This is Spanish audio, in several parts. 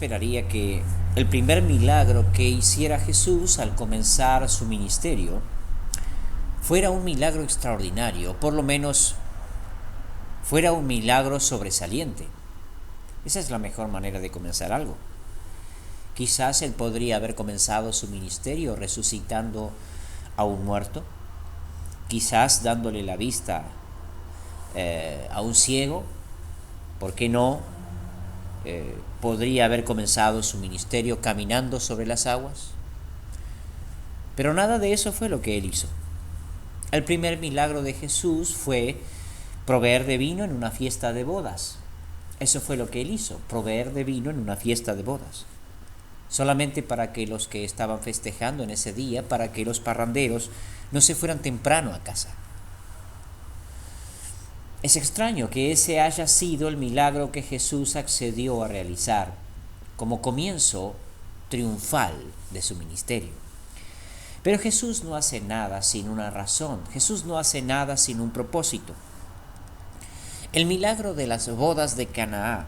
esperaría que el primer milagro que hiciera Jesús al comenzar su ministerio fuera un milagro extraordinario, por lo menos fuera un milagro sobresaliente. Esa es la mejor manera de comenzar algo. Quizás él podría haber comenzado su ministerio resucitando a un muerto, quizás dándole la vista a un ciego. ¿Por qué no? Podría haber comenzado su ministerio caminando sobre las aguas. Pero nada de eso fue lo que él hizo. El primer milagro de Jesús fue proveer de vino en una fiesta de bodas. Eso fue lo que él hizo, proveer de vino en una fiesta de bodas. Solamente para que los que estaban festejando en ese día, para que los parranderos no se fueran temprano a casa. Es extraño que ese haya sido el milagro que Jesús accedió a realizar como comienzo triunfal de su ministerio. Pero Jesús no hace nada sin una razón, Jesús no hace nada sin un propósito. El milagro de las bodas de Canaán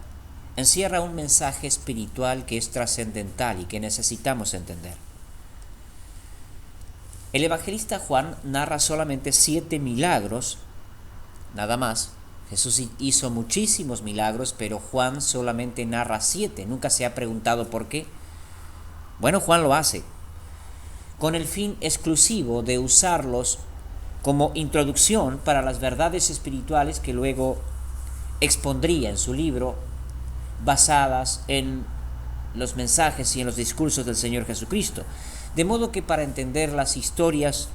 encierra un mensaje espiritual que es trascendental y que necesitamos entender. El evangelista Juan narra solamente 7 milagros, nada más. Jesús hizo muchísimos milagros, pero Juan solamente narra 7. Nunca se ha preguntado por qué. Bueno, Juan lo hace con el fin exclusivo de usarlos como introducción para las verdades espirituales que luego expondría en su libro, basadas en los mensajes y en los discursos del Señor Jesucristo. De modo que para entender las historias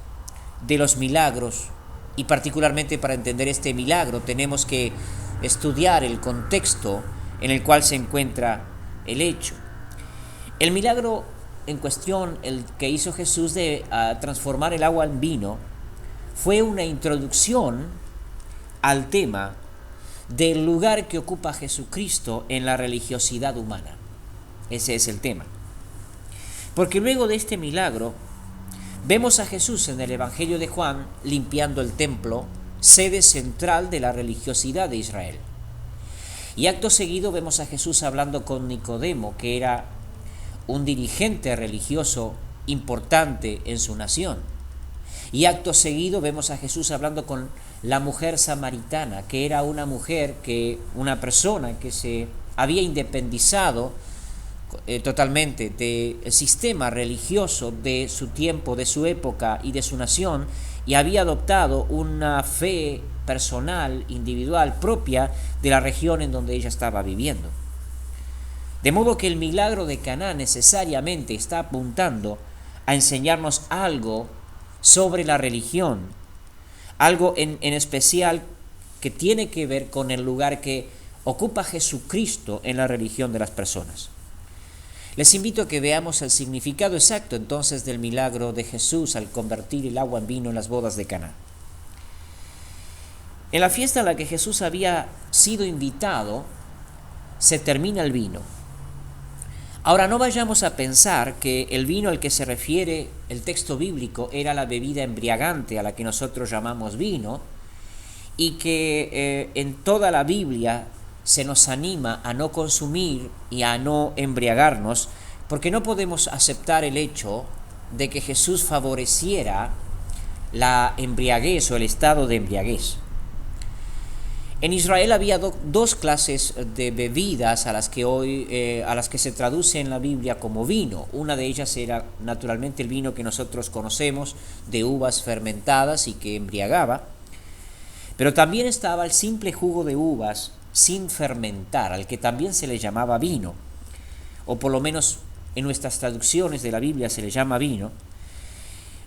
de los milagros, y particularmente para entender este milagro, tenemos que estudiar el contexto en el cual se encuentra el hecho. El milagro en cuestión, el que hizo Jesús de transformar el agua en vino, fue una introducción al tema del lugar que ocupa Jesucristo en la religiosidad humana. Ese es el tema. Porque luego de este milagro, vemos a Jesús en el Evangelio de Juan limpiando el templo, sede central de la religiosidad de Israel. Y acto seguido vemos a Jesús hablando con Nicodemo, que era un dirigente religioso importante en su nación. Y acto seguido vemos a Jesús hablando con la mujer samaritana, que era una persona que se había independizado totalmente del sistema religioso de su tiempo, de su época y de su nación, y había adoptado una fe personal, individual, propia de la región en donde ella estaba viviendo. De modo que el milagro de Caná necesariamente está apuntando a enseñarnos algo sobre la religión, algo en especial que tiene que ver con el lugar que ocupa Jesucristo en la religión de las personas. Les invito a que veamos el significado exacto entonces del milagro de Jesús al convertir el agua en vino en las bodas de Caná. En la fiesta a la que Jesús había sido invitado, se termina el vino. Ahora no vayamos a pensar que el vino al que se refiere el texto bíblico era la bebida embriagante a la que nosotros llamamos vino, y que en toda la Biblia se nos anima a no consumir y a no embriagarnos, porque no podemos aceptar el hecho de que Jesús favoreciera la embriaguez o el estado de embriaguez. En Israel había dos clases de bebidas a las que se traduce en la Biblia como vino. Una de ellas era naturalmente el vino que nosotros conocemos, de uvas fermentadas y que embriagaba. Pero también estaba el simple jugo de uvas sin fermentar, al que también se le llamaba vino, o por lo menos en nuestras traducciones de la Biblia se le llama vino.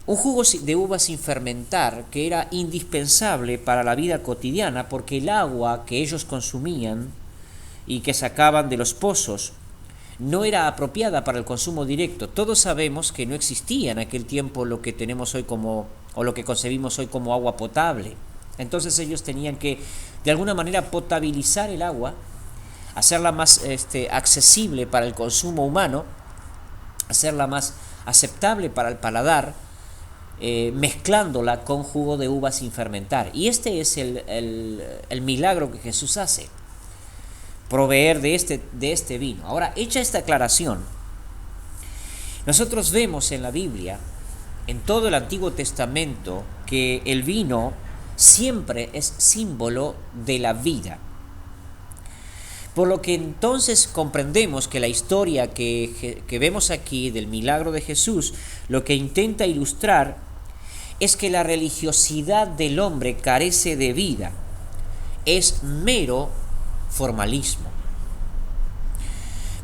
Un jugo de uva sin fermentar que era indispensable para la vida cotidiana, porque el agua que ellos consumían y que sacaban de los pozos no era apropiada para el consumo directo. Todos sabemos que no existía en aquel tiempo lo que tenemos hoy lo que concebimos hoy como agua potable. Entonces ellos tenían que de alguna manera potabilizar el agua, hacerla más accesible para el consumo humano, hacerla más aceptable para el paladar, mezclándola con jugo de uva sin fermentar. Y este es el milagro que Jesús hace. proveer de este vino. Ahora, hecha esta aclaración, nosotros vemos en la Biblia, en todo el Antiguo Testamento, que el vino siempre es símbolo de la vida. Por lo que entonces comprendemos que la historia que vemos aquí del milagro de Jesús, lo que intenta ilustrar es que la religiosidad del hombre carece de vida, es mero formalismo.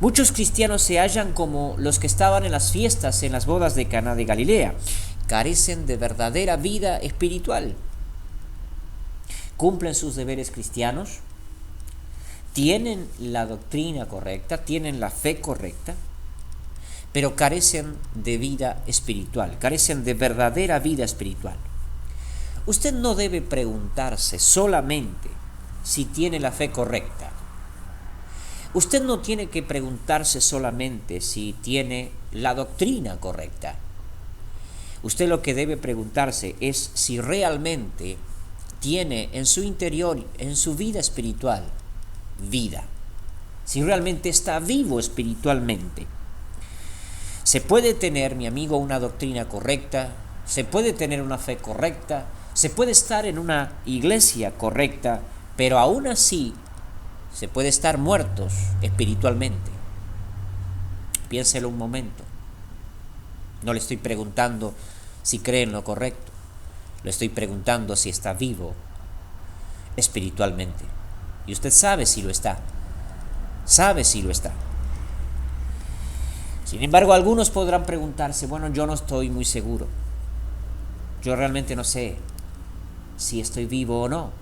Muchos cristianos se hallan como los que estaban en las fiestas en las bodas de Caná de Galilea, carecen de verdadera vida espiritual. Cumplen sus deberes cristianos, tienen la doctrina correcta, tienen la fe correcta, pero carecen de vida espiritual, carecen de verdadera vida espiritual. Usted no debe preguntarse solamente si tiene la fe correcta. Usted no tiene que preguntarse solamente si tiene la doctrina correcta. Usted lo que debe preguntarse es si realmente tiene en su interior, en su vida espiritual, vida. Si realmente está vivo espiritualmente. Se puede tener, mi amigo, una doctrina correcta, se puede tener una fe correcta, se puede estar en una iglesia correcta, pero aún así se puede estar muertos espiritualmente. Piénselo un momento. No le estoy preguntando si cree en lo correcto, le estoy preguntando si está vivo espiritualmente. Y usted sabe si lo está. Sabe si lo está. Sin embargo, algunos podrán preguntarse, bueno, yo no estoy muy seguro. Yo realmente no sé si estoy vivo o no.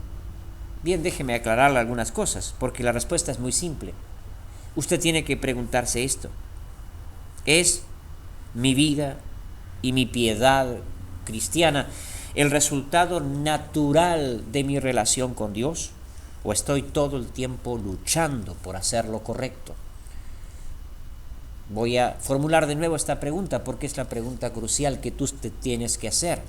Bien, déjeme aclararle algunas cosas, porque la respuesta es muy simple. Usted tiene que preguntarse esto. ¿Es mi vida y mi piedad cristiana el resultado natural de mi relación con Dios? ¿O estoy todo el tiempo luchando por hacer lo correcto? Voy a formular de nuevo esta pregunta porque es la pregunta crucial que tú te tienes que hacer.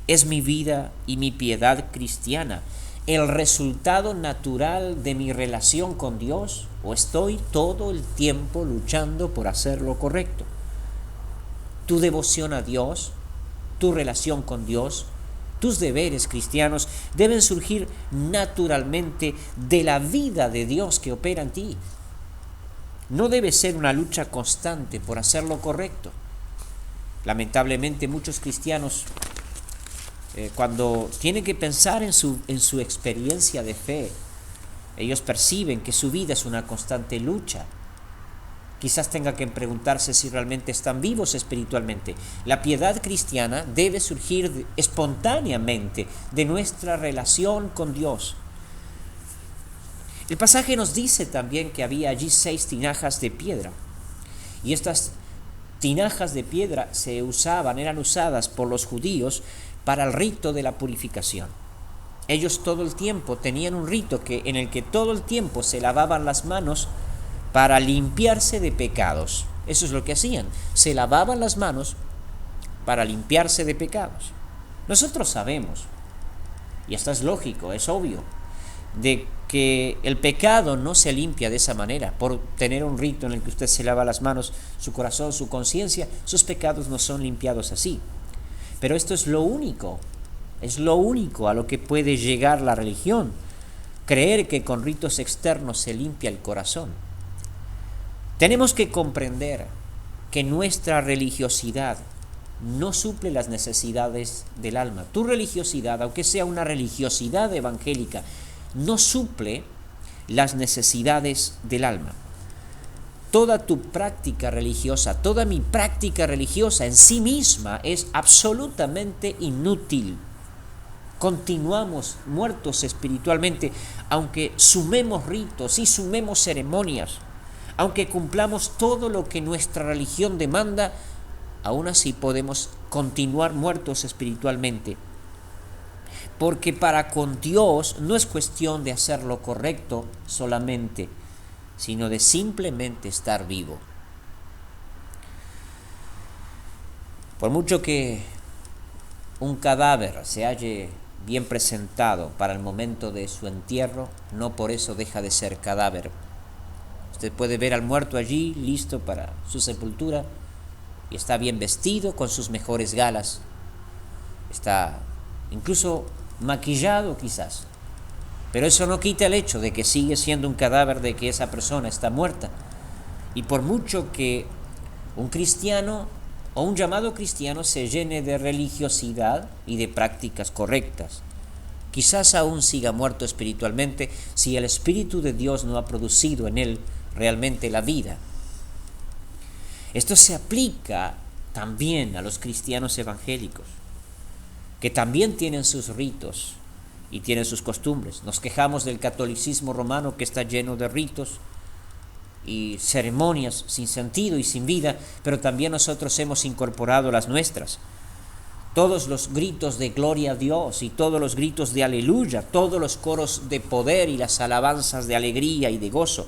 ¿Es mi vida y mi piedad cristiana el resultado natural de mi relación con Dios? ¿O estoy todo el tiempo luchando por hacer lo correcto? Tu devoción a Dios, tu relación con Dios, tus deberes cristianos deben surgir naturalmente de la vida de Dios que opera en ti. No debe ser una lucha constante por hacer lo correcto. Lamentablemente muchos cristianos cuando tienen que pensar en su experiencia de fe, ellos perciben que su vida es una constante lucha. Quizás tenga que preguntarse si realmente están vivos espiritualmente. La piedad cristiana debe surgir espontáneamente de nuestra relación con Dios. El pasaje nos dice también que había allí 6 tinajas de piedra. Y estas tinajas de piedra eran usadas por los judíos para el rito de la purificación. Ellos todo el tiempo tenían un rito en el que todo el tiempo se lavaban las manos para limpiarse de pecados. Eso es lo que hacían. Se lavaban las manos para limpiarse de pecados. Nosotros sabemos, y esto es lógico, es obvio, de que el pecado no se limpia de esa manera. Por tener un rito en el que usted se lava las manos, su corazón, su conciencia, sus pecados no son limpiados así. Pero esto es lo único a lo que puede llegar la religión, creer que con ritos externos se limpia el corazón. Tenemos que comprender que nuestra religiosidad no suple las necesidades del alma. Tu religiosidad, aunque sea una religiosidad evangélica, no suple las necesidades del alma. Toda tu práctica religiosa, toda mi práctica religiosa en sí misma es absolutamente inútil. Continuamos muertos espiritualmente, aunque sumemos ritos y sumemos ceremonias, aunque cumplamos todo lo que nuestra religión demanda, aún así podemos continuar muertos espiritualmente. Porque para con Dios no es cuestión de hacer lo correcto solamente, sino de simplemente estar vivo. Por mucho que un cadáver se halle bien presentado para el momento de su entierro, no por eso deja de ser cadáver Usted puede ver al muerto allí, listo para su sepultura, y está bien vestido, con sus mejores galas. Está incluso maquillado quizás. Pero eso no quita el hecho de que sigue siendo un cadáver, de que esa persona está muerta. Y por mucho que un cristiano o un llamado cristiano se llene de religiosidad y de prácticas correctas, quizás aún siga muerto espiritualmente si el Espíritu de Dios no ha producido en él realmente la vida. Esto se aplica también a los cristianos evangélicos, que también tienen sus ritos y tienen sus costumbres. Nos quejamos del catolicismo romano, que está lleno de ritos y ceremonias sin sentido y sin vida, pero también nosotros hemos incorporado las nuestras. Todos los gritos de gloria a Dios y todos los gritos de aleluya, todos los coros de poder y las alabanzas de alegría y de gozo,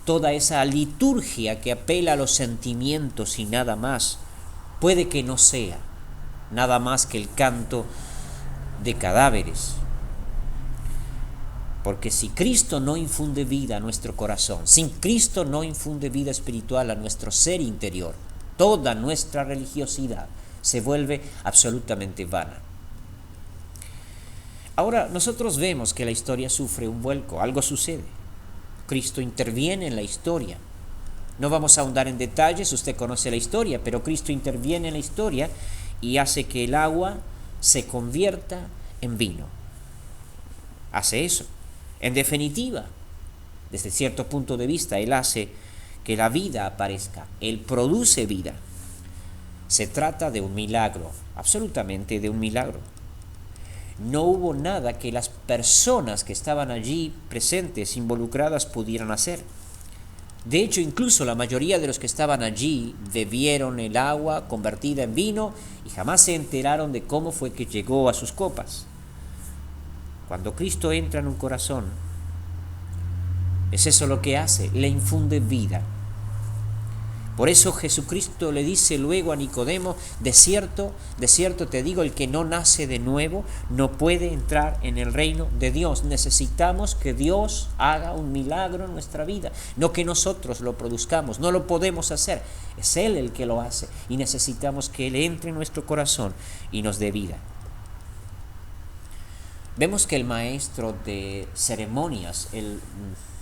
toda esa liturgia que apela a los sentimientos y nada más, puede que no sea nada más que el canto de cadáveres. Porque si Cristo no infunde vida a nuestro corazón, si Cristo no infunde vida espiritual a nuestro ser interior, toda nuestra religiosidad se vuelve absolutamente vana. Ahora, nosotros vemos que la historia sufre un vuelco, algo sucede. Cristo interviene en la historia. No vamos a ahondar en detalles, usted conoce la historia, pero Cristo interviene en la historia y hace que el agua se convierta en vino. Hace eso. En definitiva, desde cierto punto de vista, Él hace que la vida aparezca. Él produce vida. Se trata de un milagro, absolutamente de un milagro. No hubo nada que las personas que estaban allí presentes, involucradas, pudieran hacer. De hecho, incluso la mayoría de los que estaban allí bebieron el agua convertida en vino y jamás se enteraron de cómo fue que llegó a sus copas. Cuando Cristo entra en un corazón, es eso lo que hace, le infunde vida. Por eso Jesucristo le dice luego a Nicodemo, de cierto te digo, el que no nace de nuevo no puede entrar en el reino de Dios. Necesitamos que Dios haga un milagro en nuestra vida, no que nosotros lo produzcamos, no lo podemos hacer, es Él el que lo hace y necesitamos que Él entre en nuestro corazón y nos dé vida. Vemos que el maestro de ceremonias, el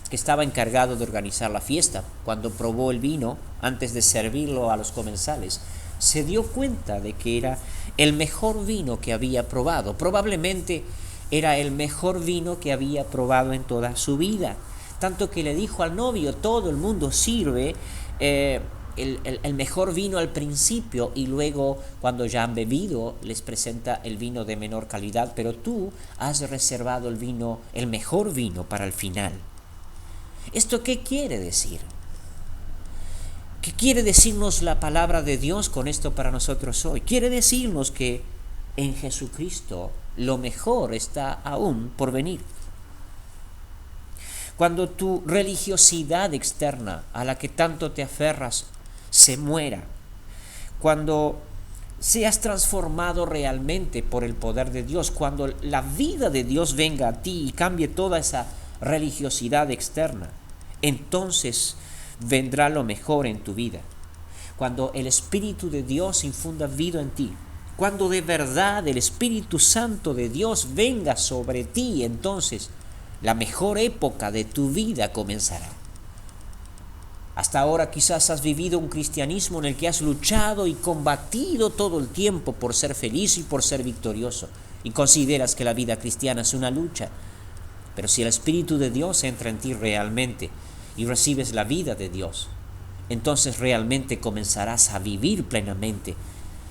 que estaba encargado de organizar la fiesta, cuando probó el vino antes de servirlo a los comensales, se dio cuenta de que era el mejor vino que había probado. Probablemente era el mejor vino que había probado en toda su vida. Tanto que le dijo al novio, todo el mundo sirve el mejor vino al principio y luego cuando ya han bebido les presenta el vino de menor calidad, pero tú has reservado el mejor vino para el final. ¿Esto qué quiere decir? ¿Qué quiere decirnos la palabra de Dios con esto para nosotros hoy? Quiere decirnos que en Jesucristo lo mejor está aún por venir. Cuando tu religiosidad externa a la que tanto te aferras se muera, cuando seas transformado realmente por el poder de Dios, cuando la vida de Dios venga a ti y cambie toda esa religiosidad externa, entonces vendrá lo mejor en tu vida. Cuando el Espíritu de Dios infunda vida en ti, cuando de verdad el Espíritu Santo de Dios venga sobre ti, entonces la mejor época de tu vida comenzará. Hasta ahora quizás has vivido un cristianismo en el que has luchado y combatido todo el tiempo por ser feliz y por ser victorioso, y consideras que la vida cristiana es una lucha. Pero si el Espíritu de Dios entra en ti realmente y recibes la vida de Dios, entonces realmente comenzarás a vivir plenamente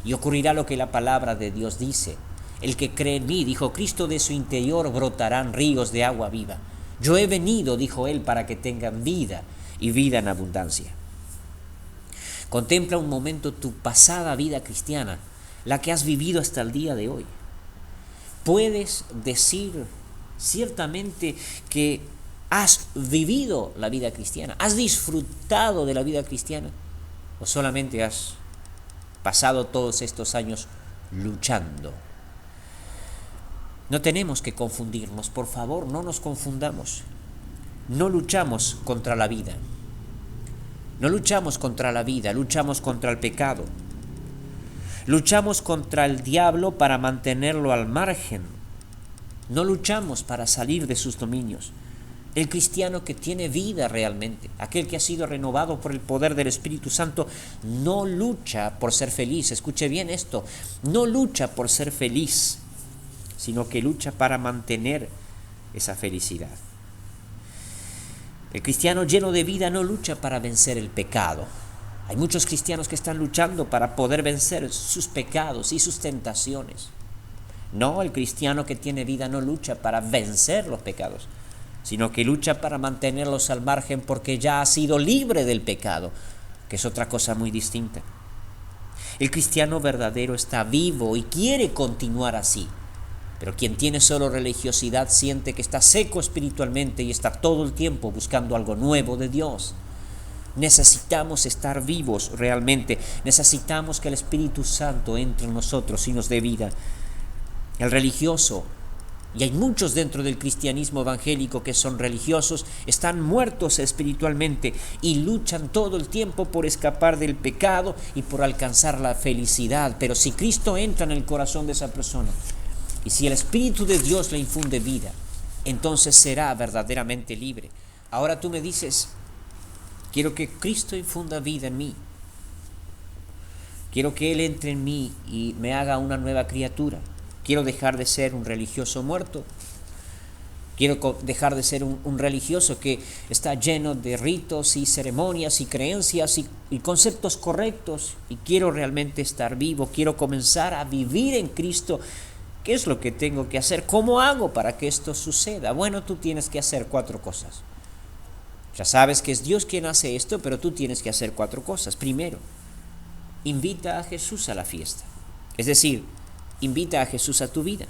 y ocurrirá lo que la palabra de Dios dice. El que cree en mí, dijo Cristo, de su interior brotarán ríos de agua viva. Yo he venido, dijo Él, para que tengan vida y vida en abundancia. Contempla un momento tu pasada vida cristiana, la que has vivido hasta el día de hoy. Puedes decir ciertamente que has vivido la vida cristiana, has disfrutado de la vida cristiana, o solamente has pasado todos estos años luchando. No tenemos que confundirnos, por favor, no nos confundamos. No luchamos contra la vida, No luchamos contra la vida, luchamos contra el pecado. Luchamos contra el diablo para mantenerlo al margen. No luchamos para salir de sus dominios. El cristiano que tiene vida realmente, aquel que ha sido renovado por el poder del Espíritu Santo, no lucha por ser feliz. Escuche bien esto, no lucha por ser feliz, sino que lucha para mantener esa felicidad. El cristiano lleno de vida no lucha para vencer el pecado. Hay muchos cristianos que están luchando para poder vencer sus pecados y sus tentaciones. No, el cristiano que tiene vida no lucha para vencer los pecados, sino que lucha para mantenerlos al margen porque ya ha sido libre del pecado, que es otra cosa muy distinta. El cristiano verdadero está vivo y quiere continuar así, pero quien tiene solo religiosidad siente que está seco espiritualmente y está todo el tiempo buscando algo nuevo de Dios. Necesitamos estar vivos realmente, necesitamos que el Espíritu Santo entre en nosotros y nos dé vida. El religioso, y hay muchos dentro del cristianismo evangélico que son religiosos, están muertos espiritualmente y luchan todo el tiempo por escapar del pecado y por alcanzar la felicidad. Pero si Cristo entra en el corazón de esa persona y si el Espíritu de Dios le infunde vida, entonces será verdaderamente libre. Ahora tú me dices, quiero que Cristo infunda vida en mí. Quiero que Él entre en mí y me haga una nueva criatura. Quiero dejar de ser un religioso muerto. Quiero dejar de ser un religioso que está lleno de ritos y ceremonias y creencias y conceptos correctos. Y quiero realmente estar vivo. Quiero comenzar a vivir en Cristo. ¿Qué es lo que tengo que hacer? ¿Cómo hago para que esto suceda? Bueno, tú tienes que hacer 4 cosas. Ya sabes que es Dios quien hace esto, pero tú tienes que hacer 4 cosas. Primero, invita a Jesús a la fiesta. Es decir, invita a Jesús a tu vida.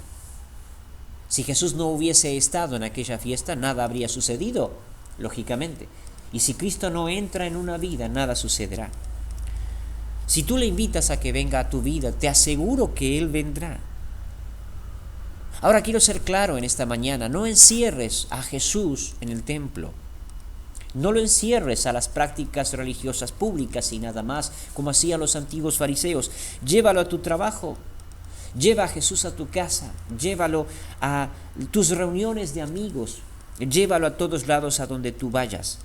Si Jesús no hubiese estado en aquella fiesta, nada habría sucedido, lógicamente. Y si Cristo no entra en una vida, nada sucederá. Si tú le invitas a que venga a tu vida, te aseguro que Él vendrá. Ahora quiero ser claro en esta mañana, no encierres a Jesús en el templo. No lo encierres a las prácticas religiosas públicas y nada más, como hacían los antiguos fariseos. Llévalo a tu trabajo. Lleva a Jesús a tu casa, llévalo a tus reuniones de amigos, llévalo a todos lados a donde tú vayas,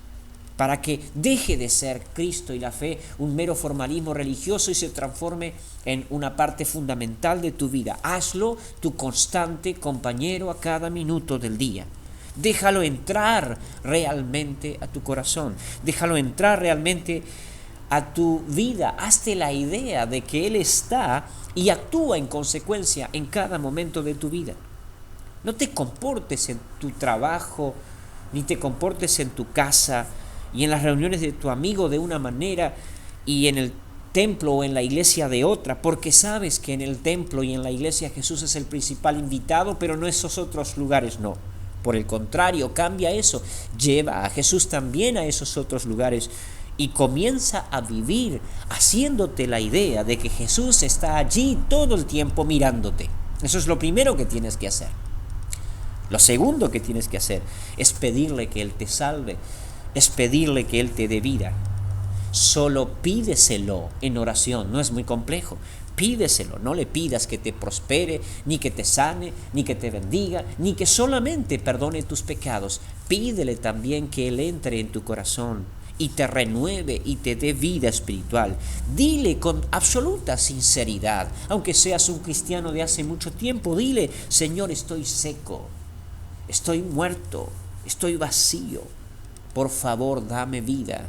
para que deje de ser Cristo y la fe un mero formalismo religioso y se transforme en una parte fundamental de tu vida. Hazlo tu constante compañero a cada minuto del día. Déjalo entrar realmente a tu corazón, déjalo entrar realmente a tu vida. Hazte la idea de que Él está y actúa en consecuencia en cada momento de tu vida. No te comportes en tu trabajo, ni te comportes en tu casa y en las reuniones de tu amigo de una manera y en el templo o en la iglesia de otra, porque sabes que en el templo y en la iglesia Jesús es el principal invitado, pero no esos otros lugares no. Por el contrario, cambia eso, lleva a Jesús también a esos otros lugares y comienza a vivir haciéndote la idea de que Jesús está allí todo el tiempo mirándote. Eso es lo primero que tienes que hacer. Lo segundo que tienes que hacer es pedirle que Él te salve, es pedirle que Él te dé vida. Solo pídeselo en oración, no es muy complejo. Pídeselo, no le pidas que te prospere, ni que te sane, ni que te bendiga, ni que solamente perdone tus pecados. Pídele también que Él entre en tu corazón y te renueve y te dé vida espiritual. Dile con absoluta sinceridad, aunque seas un cristiano de hace mucho tiempo, dile: Señor, estoy seco, estoy muerto, estoy vacío. Por favor, dame vida.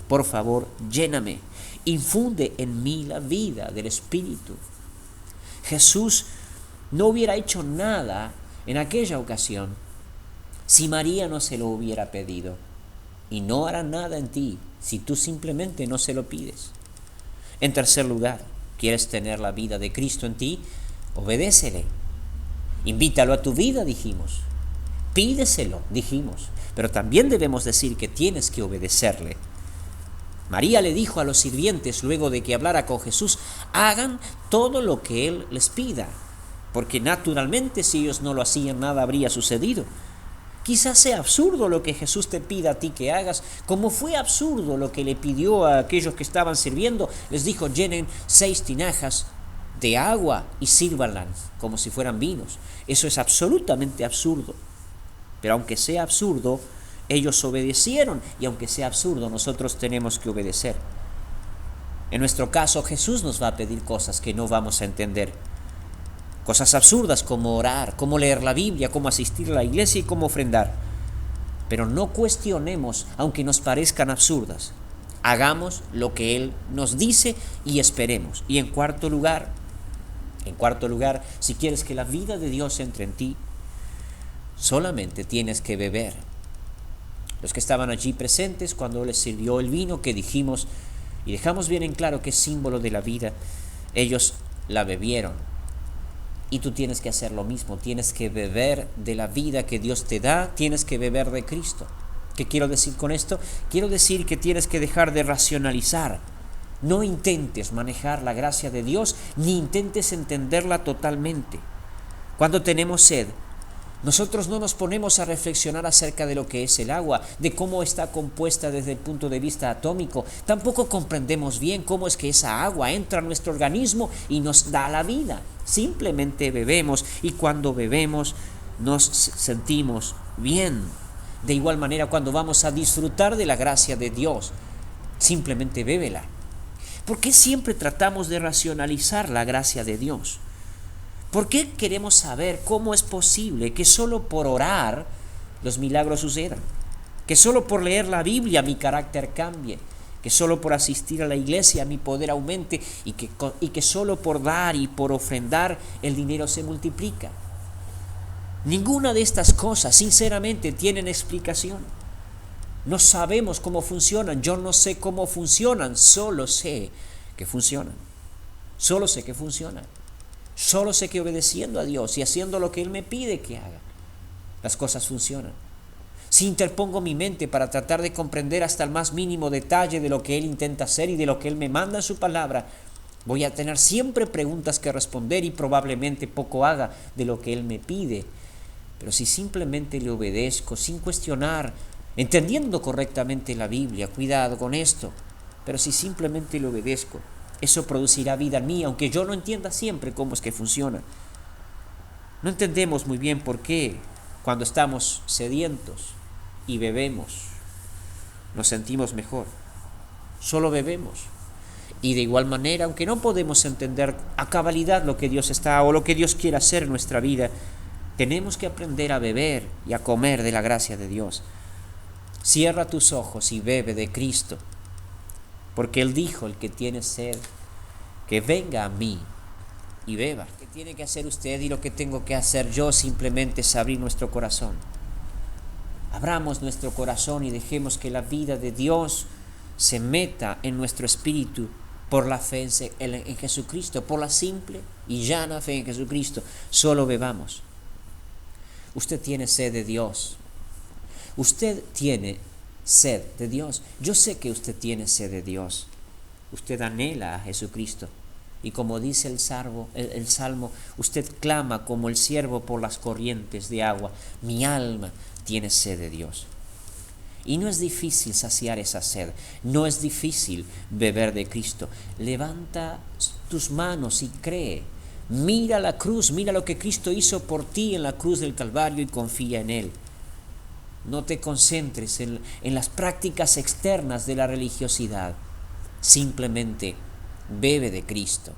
Por favor, lléname. Infunde en mí la vida del Espíritu. Jesús no hubiera hecho nada en aquella ocasión si María no se lo hubiera pedido. Y no hará nada en ti si tú simplemente no se lo pides. En tercer lugar, ¿quieres tener la vida de Cristo en ti? Obedécele. Invítalo a tu vida, dijimos. Pídeselo, dijimos. Pero también debemos decir que tienes que obedecerle. María le dijo a los sirvientes, luego de que hablara con Jesús: hagan todo lo que Él les pida, porque naturalmente si ellos no lo hacían, nada habría sucedido. Quizás sea absurdo lo que Jesús te pida a ti que hagas, como fue absurdo lo que le pidió a aquellos que estaban sirviendo. Les dijo: llenen 6 tinajas de agua y sírvanlas como si fueran vinos. Eso es absolutamente absurdo. Pero aunque sea absurdo, ellos obedecieron, y aunque sea absurdo, nosotros tenemos que obedecer. En nuestro caso, Jesús nos va a pedir cosas que no vamos a entender. Cosas absurdas como orar, como leer la Biblia, como asistir a la iglesia y como ofrendar. Pero no cuestionemos, aunque nos parezcan absurdas. Hagamos lo que Él nos dice y esperemos. Y en cuarto lugar, si quieres que la vida de Dios entre en ti, solamente tienes que beber. Los que estaban allí presentes cuando les sirvió el vino, que dijimos y dejamos bien en claro que es símbolo de la vida, ellos la bebieron. Y tú tienes que hacer lo mismo, tienes que beber de la vida que Dios te da, tienes que beber de Cristo. ¿Qué quiero decir con esto? Quiero decir que tienes que dejar de racionalizar. No intentes manejar la gracia de Dios, ni intentes entenderla totalmente. Cuando tenemos sed, nosotros no nos ponemos a reflexionar acerca de lo que es el agua, de cómo está compuesta desde el punto de vista atómico. Tampoco comprendemos bien cómo es que esa agua entra a nuestro organismo y nos da la vida. Simplemente bebemos, y cuando bebemos nos sentimos bien. De igual manera, cuando vamos a disfrutar de la gracia de Dios, simplemente bébela. ¿Por qué siempre tratamos de racionalizar la gracia de Dios? ¿Por qué queremos saber cómo es posible que solo por orar los milagros sucedan? Que solo por leer la Biblia mi carácter cambie. Que solo por asistir a la iglesia mi poder aumente. Y que solo por dar y por ofrendar el dinero se multiplica. Ninguna de estas cosas, sinceramente, tienen explicación. No sabemos cómo funcionan. Yo no sé cómo funcionan. Solo sé que funcionan. Solo sé que funcionan. Solo sé que obedeciendo a Dios y haciendo lo que Él me pide que haga, las cosas funcionan. Si interpongo mi mente para tratar de comprender hasta el más mínimo detalle de lo que Él intenta hacer y de lo que Él me manda en su palabra, voy a tener siempre preguntas que responder y probablemente poco haga de lo que Él me pide. Pero si simplemente le obedezco sin cuestionar, entendiendo correctamente la Biblia, cuidado con esto, pero si simplemente le obedezco, eso producirá vida en mí, aunque yo no entienda siempre cómo es que funciona. No entendemos muy bien por qué cuando estamos sedientos y bebemos nos sentimos mejor. Solo bebemos. Y de igual manera, aunque no podemos entender a cabalidad lo que Dios está o lo que Dios quiere hacer en nuestra vida, tenemos que aprender a beber y a comer de la gracia de Dios. Cierra tus ojos y bebe de Cristo. Porque Él dijo: el que tiene sed, que venga a mí y beba. Lo que tiene que hacer usted y lo que tengo que hacer yo simplemente es abrir nuestro corazón. Abramos nuestro corazón y dejemos que la vida de Dios se meta en nuestro espíritu por la fe en Jesucristo, por la simple y llana fe en Jesucristo. Solo bebamos. Usted tiene sed de Dios. Usted tiene sed de Dios. Yo sé que usted tiene sed de Dios. Usted anhela a Jesucristo. Y como dice el Salmo, usted clama como el ciervo por las corrientes de agua. Mi alma tiene sed de Dios. Y no es difícil saciar esa sed. No es difícil beber de Cristo. Levanta tus manos y cree. Mira la cruz, mira lo que Cristo hizo por ti en la cruz del Calvario y confía en Él. No te concentres en las prácticas externas de la religiosidad. Simplemente bebe de Cristo.